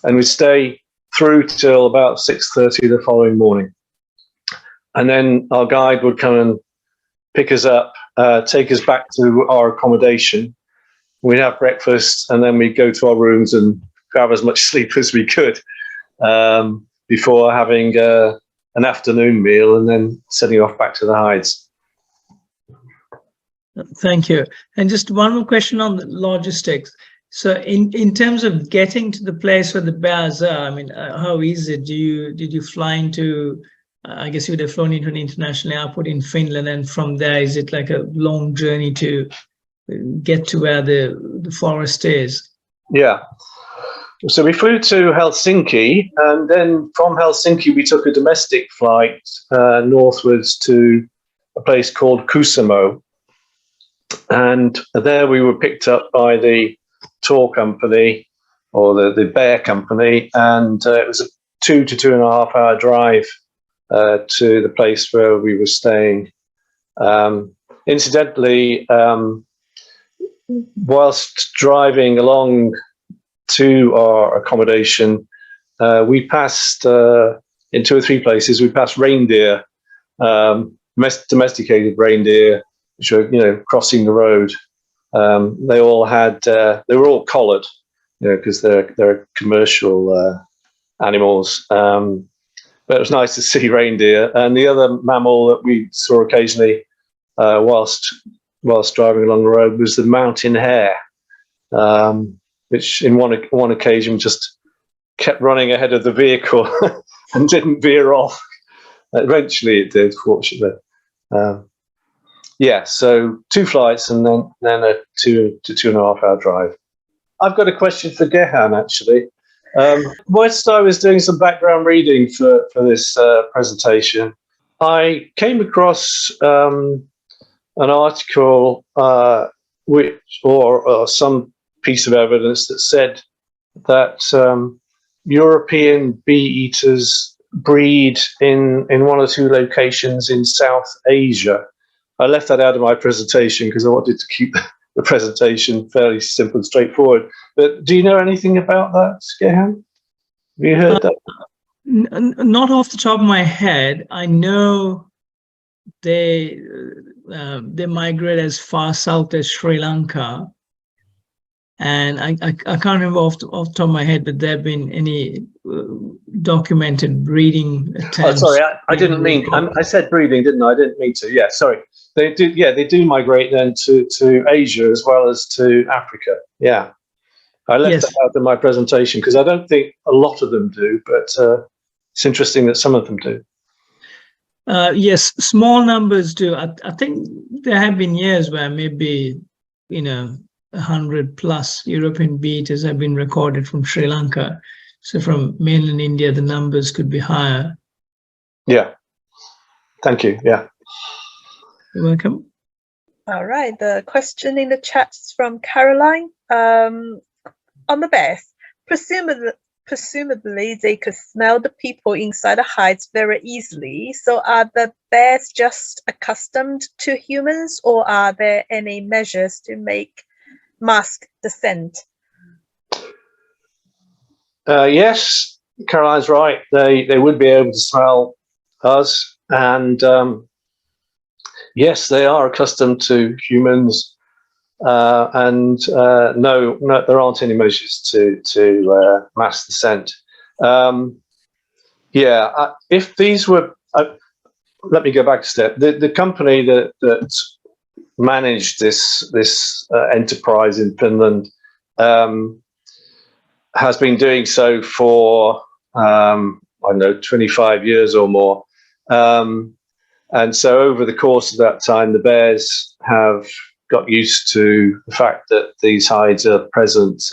and we'd stay through till about 6:30 the following morning. And then our guide would come and pick us up, take us back to our accommodation. We'd have breakfast, and then we'd go to our rooms and grab as much sleep as we could before having an afternoon meal and then setting off back to the hides. Thank you. And just one more question on the logistics. So in terms of getting to the place where the bears are, I mean, how easy did you fly into, I guess you would have flown into an international airport in Finland, and from there, is it like a long journey to get to where the forest is? Yeah. So we flew to Helsinki, and then from Helsinki, we took a domestic flight northwards to a place called Kuusamo. And there we were picked up by the tour company, or the bear company, and it was a 2 to 2.5 hour drive to the place where we were staying. incidentally, whilst driving along to our accommodation, we passed in 2 or 3 places. We passed reindeer, domesticated reindeer, which were crossing the road. They all had they were all collared, because they're commercial animals. But it was nice to see reindeer. And the other mammal that we saw occasionally whilst driving along the road was the mountain hare, which in one occasion just kept running ahead of the vehicle and didn't veer off. Eventually it did, fortunately. So 2 flights and then a 2 to 2.5 hour drive. I've got a question for Gehan, actually. Whilst I was doing some background reading for this presentation, I came across an article or some piece of evidence that said that European bee eaters breed in 1 or 2 locations in South Asia. I left that out of my presentation because I wanted to keep the presentation fairly simple and straightforward. But do you know anything about that, Gehan? Have you heard that? Not off the top of my head. I know they migrate as far south as Sri Lanka, and I can't remember off the top of my head that there have been any documented breeding attempts. Oh, sorry, I didn't mean. I said breeding, didn't I? I didn't mean to. Yeah, sorry. They do. Yeah, they do migrate then to Asia as well as to Africa. Yeah, I left that out in my presentation because I don't think a lot of them do, but it's interesting that some of them do. Yes, small numbers do. I think there have been years where maybe 100 plus European bee eaters have been recorded from Sri Lanka. So from mainland India, the numbers could be higher. Yeah. Thank you. Yeah. You're welcome. All right. The question in the chat is from Caroline. On the bears, presumably they could smell the people inside the hides very easily. So are the bears just accustomed to humans, or are there any measures to mask the scent? Yes, Caroline's right. They would be able to smell us, and yes, they are accustomed to humans. No, there aren't any measures to mask the scent. If these were, let me go back a step. The company that managed this enterprise in Finland has been doing so for I don't know, 25 years or more. And so over the course of that time, the bears have got used to the fact that these hides are present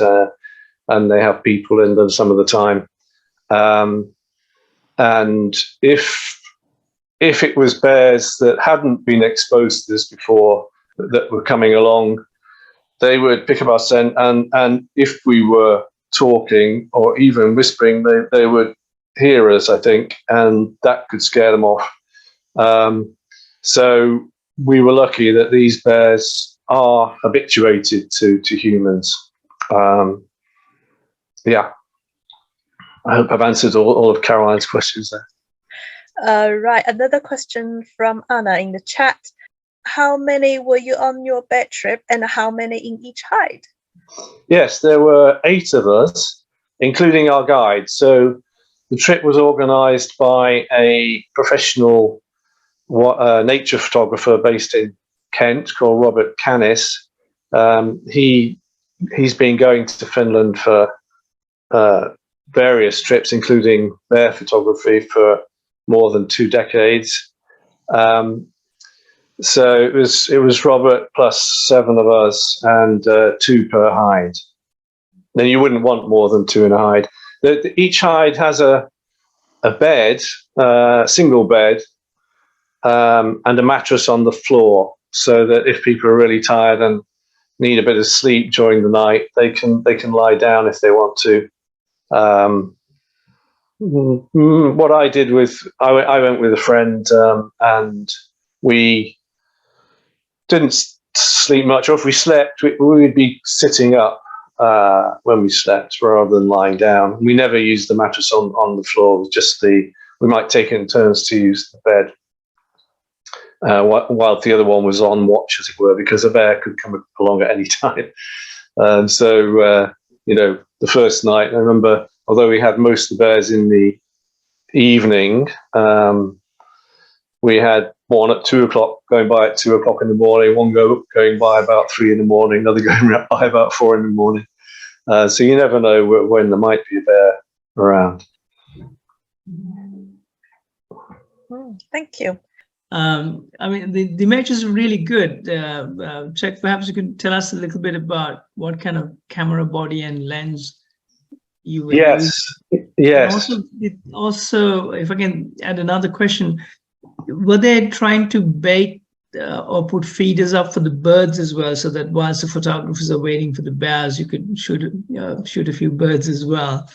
and they have people in them some of the time. And if it was bears that hadn't been exposed to this before that were coming along, they would pick up our scent, and if we were talking or even whispering, they would hear us, I think, and that could scare them off. So we were lucky that these bears are habituated to humans. Yeah, I hope I've answered all of Caroline's questions there. Right, another question from Anna in the chat. How many were you on your bear trip, and how many in each hide? Yes, there were 8 of us, including our guide. So the trip was organised by a professional nature photographer based in Kent called Robert Canis. He's been going to Finland for various trips, including bear photography, for more than 2 decades. So it was Robert plus 7 of us, and 2 per hide. Then you wouldn't want more than 2 in a hide. Each hide has a bed, single bed, and a mattress on the floor, so that if people are really tired and need a bit of sleep during the night, they can lie down if they want to. What I did I went with a friend, and we didn't sleep much, or if we slept, we would be sitting up when we slept rather than lying down. We never used the mattress on the floor. Just we might take it in turns to use the bed while the other one was on watch, as it were, because a bear could come along at any time. And so, the first night, I remember, although we had most of the bears in the evening, we had one at 2 o'clock going by at 2 o'clock in the morning, one going by about 3 in the morning, another going by about 4 in the morning. So you never know when there might be a bear around. Thank you. I mean, the image is really good. Czech, perhaps you can tell us a little bit about what kind of camera body and lens you were using. Yes. Also, if I can add another question, were they trying to bait or put feeders up for the birds as well, so that whilst the photographers are waiting for the bears, you could shoot a few birds as well?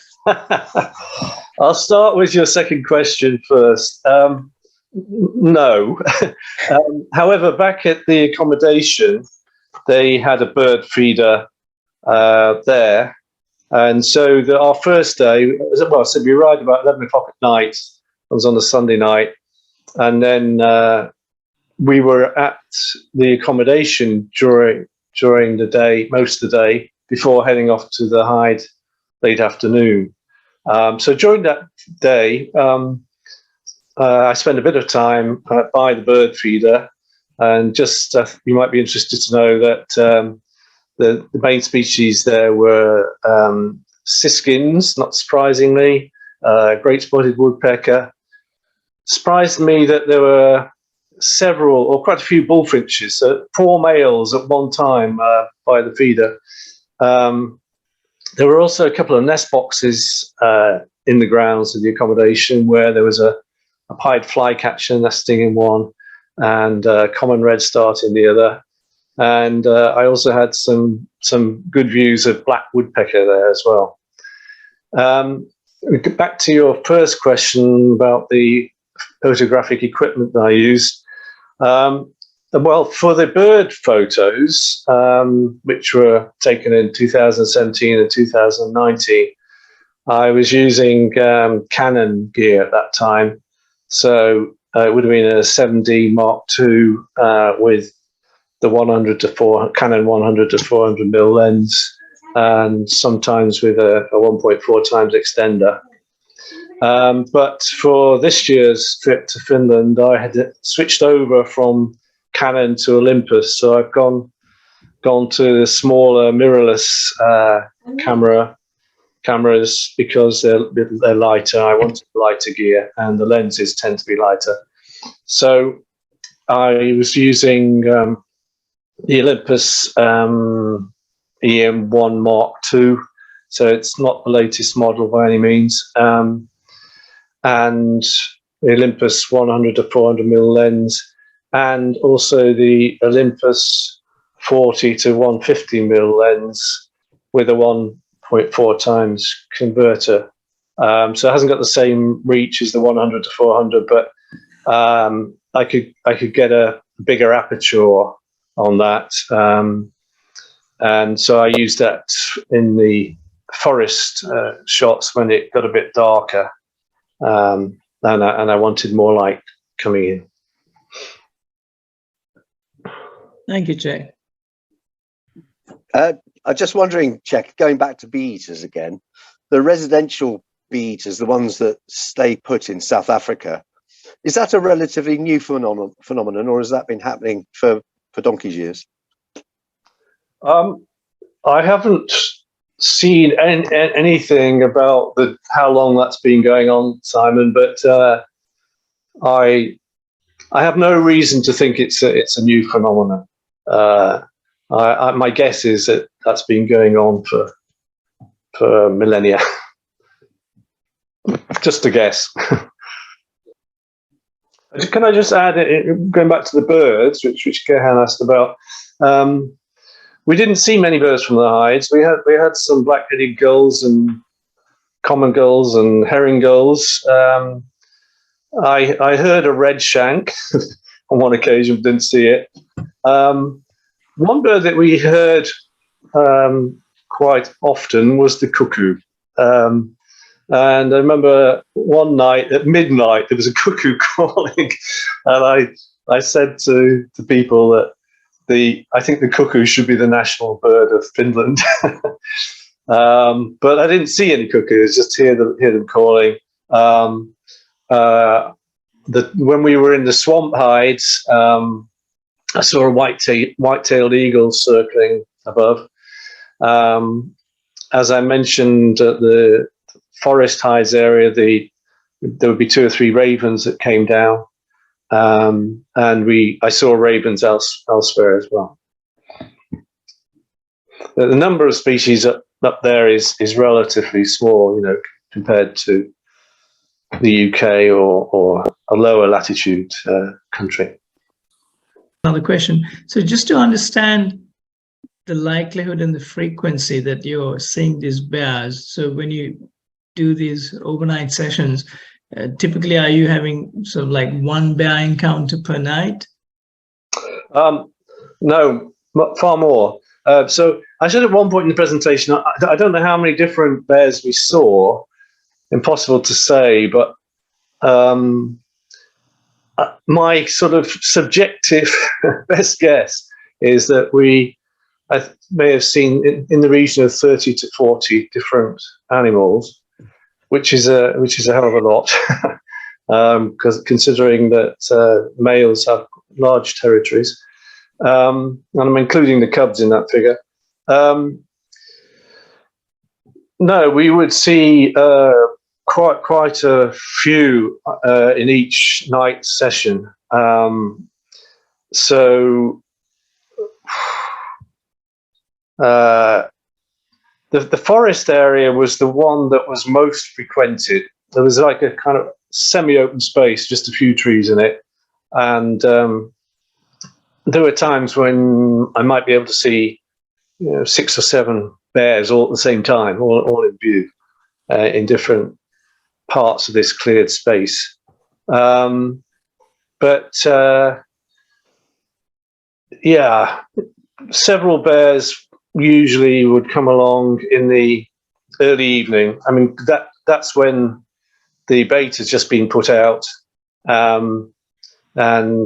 I'll start with your second question first. No. However, back at the accommodation, they had a bird feeder there. And so our first day, so we arrived about 11 o'clock at night. It was on a Sunday night. And then we were at the accommodation during the day, most of the day, before heading off to the hide late afternoon. So during that day, I spent a bit of time by the bird feeder, and just you might be interested to know that the main species there were siskins, not surprisingly, great spotted woodpecker. Surprised me that there were several, or quite a few bullfinches, 4 males at one time by the feeder. There were also a couple of nest boxes in the grounds of the accommodation, where there was a pied flycatcher nesting in one and a common redstart in the other. And I also had some good views of black woodpecker there as well. Back to your first question about the photographic equipment that I used. Well, for the bird photos, which were taken in 2017 and 2019, I was using Canon gear at that time. So it would have been a 7D Mark II with the Canon 100 to 400 mm lens, and sometimes with a 1.4 times extender. But for this year's trip to Finland, I had switched over from Canon to Olympus, so I've gone to the smaller mirrorless cameras because they're lighter. I wanted lighter gear, and the lenses tend to be lighter. So I was using the Olympus EM1 Mark II, so it's not the latest model by any means, and the Olympus 100 to 400 mm lens, and also the Olympus 40 to 150 mm lens with a 1.4 times converter. So it hasn't got the same reach as the 100 to 400, but I could get a bigger aperture on that, and so I used that in the forest shots when it got a bit darker, and I wanted more light coming in. Thank you, Jay. I'm just wondering, Czech, going back to bee eaters again, the residential bee eaters, the ones that stay put in South Africa, is that a relatively new phenomenon, or has that been happening for donkey's years? I haven't seen anything about how long that's been going on, Simon, but I have no reason to think it's a new phenomenon. My guess is that that's been going on for millennia. Just a guess. Can I just add, going back to the birds, which Gehan asked about, we didn't see many birds from the hides. We had some black-headed gulls and common gulls and herring gulls. I heard a red shank on one occasion, didn't see it. One bird that we heard quite often was the cuckoo. And I remember one night at midnight, there was a cuckoo calling, and I said to the people that I think the cuckoo should be the national bird of Finland. But I didn't see any cuckoos, just hear them calling. When we were in the swamp hides, I saw a white-tailed eagle circling above. As I mentioned, at the forest hides area, there would be 2 or 3 ravens that came down, and I saw ravens elsewhere as well. The number of species up there is relatively small, compared to the UK or a lower latitude country. Another question. So just to understand the likelihood and the frequency that you're seeing these bears, so when you do these overnight sessions, typically are you having sort of like 1 bear encounter per night? No, far more. So I said at one point in the presentation, I don't know how many different bears we saw, impossible to say, but my sort of subjective best guess is that I may have seen in the region of 30 to 40 different animals, which is a hell of a lot, because considering that males have large territories, and I'm including the cubs in that figure. No, we would see quite a few in each night session. So the forest area was the one that was most frequented. There was like a kind of semi-open space, just a few trees in it, and there were times when I might be able to see 6 or 7 bears all at the same time, all in view, in different parts of this cleared space. But yeah, several bears usually would come along in the early evening. I mean, that's when the bait has just been put out, and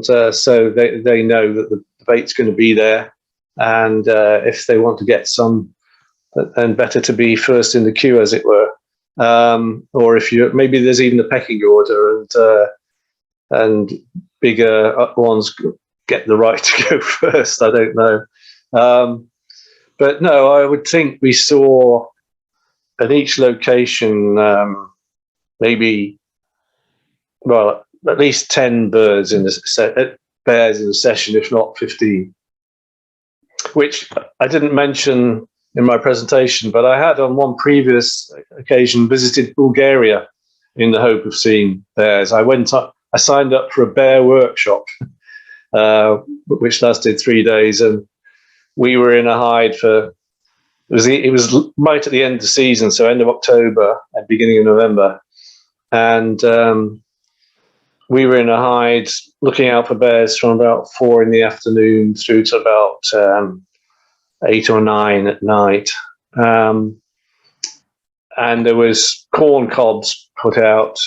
so they know that the bait's going to be there, and if they want to get some, then better to be first in the queue, as it were. Or if maybe there's even a pecking order, and bigger ones get the right to go first. I don't know. But no, I would think we saw at each location maybe, well, at least 10 bears in the session, if not 15. Which I didn't mention in my presentation, but I had on one previous occasion visited Bulgaria in the hope of seeing bears. I signed up for a bear workshop, which lasted 3 days, and we were in a hide for, it was right at the end of the season, so end of October and beginning of November. And we were in a hide looking out for bears from about 4 in the afternoon through to about 8 or 9 at night. And there was corn cobs put out,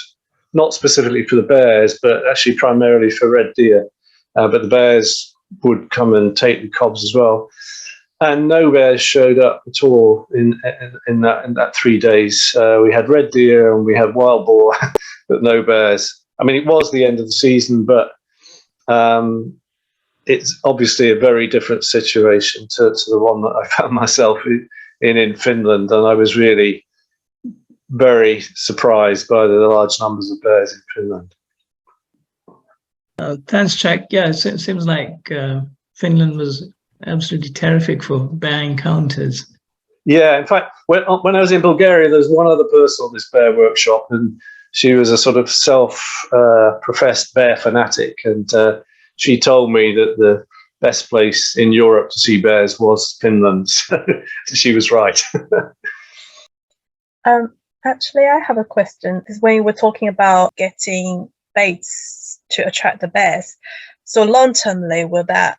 not specifically for the bears, but actually primarily for red deer. But the bears would come and take the cobs as well. And no bears showed up at all in that 3 days. We had red deer and we had wild boar, but no bears. I mean, it was the end of the season, but it's obviously a very different situation to the one that I found myself in Finland, and I was really very surprised by the large numbers of bears in Finland. Thanks, Czech. Yeah, it seems like Finland was absolutely terrific for bear encounters. Yeah, in fact, when I was in Bulgaria, there was one other person on this bear workshop, and she was a sort of self-professed bear fanatic, and she told me that the best place in Europe to see bears was Finland. So she was right. Actually, I have a question, because when we were talking about getting baits to attract the bears, So long-termly, will that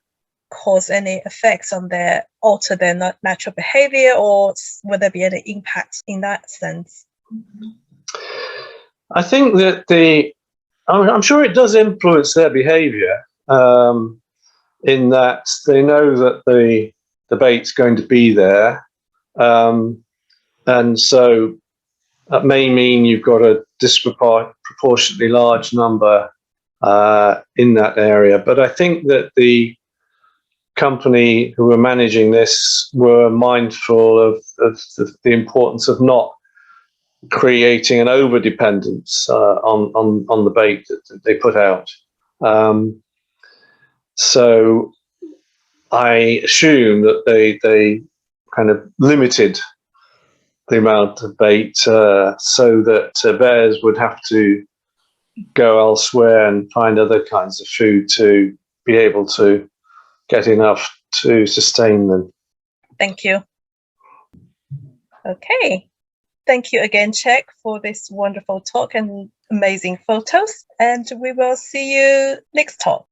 cause any effects on alter their natural behavior, or will there be any impact in that sense? I think that I'm sure it does influence their behavior, in that they know that the bait's going to be there. And so that may mean you've got a disproportionately large number in that area. But I think that the company who were managing this were mindful of the importance of not creating an over-dependence on the bait that they put out. So I assume that they kind of limited the amount of bait so that bears would have to go elsewhere and find other kinds of food to be able to get enough to sustain them. Thank you. Okay. Thank you again, Czech, for this wonderful talk and amazing photos. And we will see you next talk.